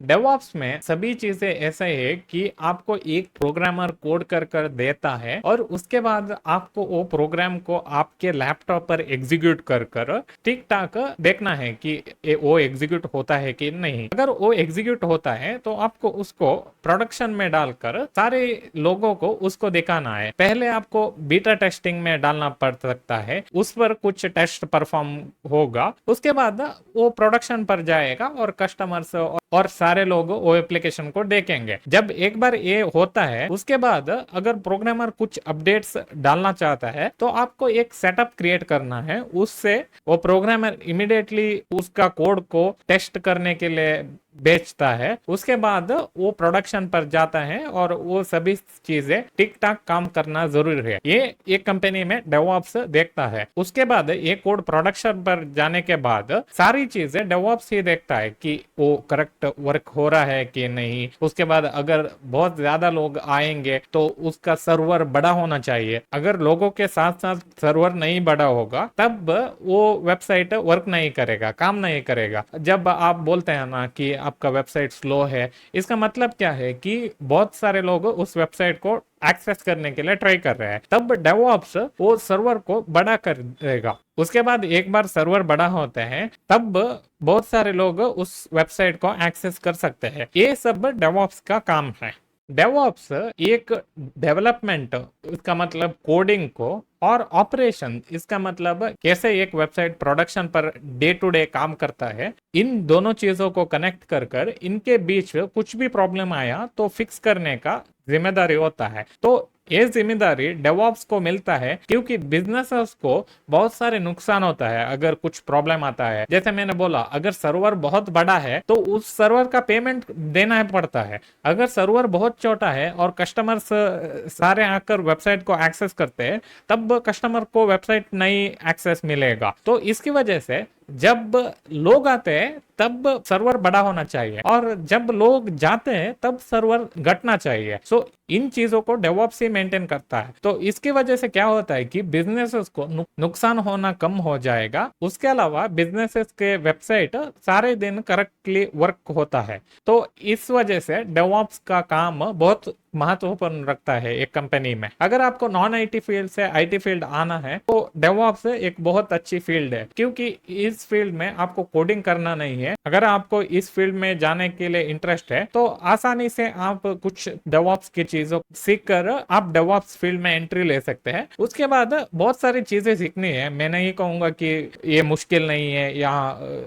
DevOps में सभी चीजें ऐसा है कि आपको एक प्रोग्रामर कोड कर कर देता है और उसके बाद आपको वो प्रोग्राम को आपके लैपटॉप पर एग्जीक्यूट कर कर ठीक ठाक देखना है कि वो एग्जीक्यूट होता है कि नहीं। अगर वो एग्जीक्यूट होता है तो आपको उसको प्रोडक्शन में डालकर सारे लोगों को उसको दिखाना है। पहले आपको बीटा टेस्टिंग में डालना पड़ सकता है, उस पर कुछ टेस्ट परफॉर्म होगा, उसके बाद वो प्रोडक्शन पर जाएगा और कस्टमर्स और सारे लोग वो एप्लीकेशन को देखेंगे। जब एक बार ये होता है उसके बाद अगर प्रोग्रामर कुछ अपडेट्स डालना चाहता है तो आपको एक सेटअप क्रिएट करना है, उससे वो प्रोग्रामर इमीडिएटली उसका कोड को टेस्ट करने के लिए बेचता है। उसके बाद वो प्रोडक्शन पर जाता है और वो सभी चीजें ठीक ठाक काम करना जरूरी है, ये एक कंपनी में डेवऑप्स देखता है। उसके बाद ये कोड प्रोडक्शन पर जाने के बाद सारी चीजें डेवऑप्स ही देखता है कि वो करेक्ट वर्क हो रहा है कि नहीं। उसके बाद अगर बहुत ज्यादा लोग आएंगे तो उसका सर्वर बड़ा होना चाहिए, अगर लोगों के साथ साथ सर्वर नहीं बड़ा होगा तब वो वेबसाइट वर्क नहीं करेगा, काम नहीं करेगा। जब आप बोलते हैं ना कि आपका वेबसाइट स्लो है, इसका मतलब क्या है कि बहुत सारे लोग उस वेबसाइट को एक्सेस करने के लिए ट्राई कर रहे हैं, तब डेवऑप्स वो सर्वर को बड़ा कर देगा। उसके बाद एक बार सर्वर बड़ा होता है तब बहुत सारे लोग उस वेबसाइट को एक्सेस कर सकते हैं। ये सब डेवऑप्स का काम है। डेवऑप्स एक डेवलपमेंट, इसका मतलब कोडिंग को, और ऑपरेशन, इसका मतलब कैसे एक वेबसाइट प्रोडक्शन पर डे टू डे काम करता है, इन दोनों चीजों को कनेक्ट कर कर इनके बीच कुछ भी प्रॉब्लम आया तो फिक्स करने का जिम्मेदारी होता है। तो ये जिम्मेदारी डेवऑप्स को मिलता है क्योंकि बिजनेसेस को बहुत सारे नुकसान होता है अगर कुछ प्रॉब्लम आता है। जैसे मैंने बोला, अगर सर्वर बहुत बड़ा है तो उस सर्वर का पेमेंट देना पड़ता है। अगर सर्वर बहुत छोटा है और कस्टमर्स सारे आकर वेबसाइट को एक्सेस करते हैं तब कस्टमर को वेबसाइट नहीं एक्सेस मिलेगा। तो इसकी वजह से जब लोग आते हैं तब सर्वर बड़ा होना चाहिए और जब लोग जाते हैं तब सर्वर घटना चाहिए। सो इन चीजों को डेवऑप्स ही मेंटेन करता है। तो इसकी वजह से क्या होता है कि बिजनेसेस को नुकसान होना कम हो जाएगा। उसके अलावा बिजनेसेस के वेबसाइट सारे दिन करेक्टली वर्क होता है। तो इस वजह से डेवऑप्स का काम बहुत महत्वपूर्ण रखता है एक कंपनी में। अगर आपको नॉन आईटी फील्ड से आईटी फील्ड आना है तो डेवऑप्स एक बहुत अच्छी फील्ड है, क्योंकि इस फील्ड में आपको कोडिंग करना नहीं है। अगर आपको इस फील्ड में जाने के लिए इंटरेस्ट है तो आसानी से आप कुछ डेवऑप्स की चीजों सीख कर आप डेवऑप्स फील्ड में एंट्री ले सकते हैं। उसके बाद बहुत सारी चीजें सीखनी है। मैं नहीं कहूंगा कि ये मुश्किल नहीं है या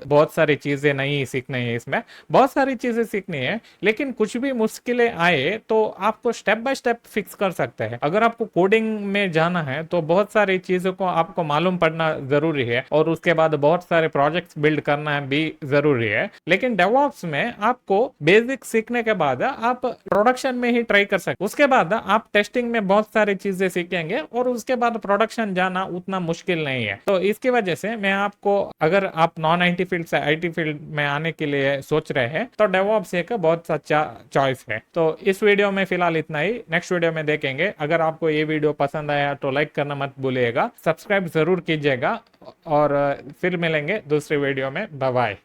बहुत सारी चीजें नहीं सीखनी है, इसमें बहुत सारी चीजें सीखनी है, लेकिन कुछ भी मुश्किलें आए तो आपको स्टेप बाय स्टेप फिक्स कर सकते हैं। अगर आपको कोडिंग में जाना है तो बहुत सारी चीजों को आपको मालूम पड़ना जरूरी है और उसके बाद बहुत सारे प्रोजेक्ट्स बिल्ड करना भी जरूरी है। लेकिन डेवऑप्स में आपको बेसिक सीखने के बाद आप प्रोडक्शन में ही ट्राई कर सकते। उसके बाद आप टेस्टिंग में बहुत सारी चीजें सीखेंगे और उसके बाद प्रोडक्शन जाना उतना मुश्किल नहीं है। तो इसकी वजह से मैं आपको, अगर आप नॉन आईटी फील्ड से आईटी फील्ड में आने के लिए सोच रहे हैं तो डेवऑप्स एक बहुत अच्छा चॉइस है। तो इस वीडियो में फिलहाल इतना ही, नेक्स्ट वीडियो में देखेंगे। अगर आपको ये वीडियो पसंद आया तो लाइक करना मत भूलिएगा, सब्सक्राइब जरूर कीजिएगा और फिर मिलेंगे दूसरे वीडियो में। Bye bye.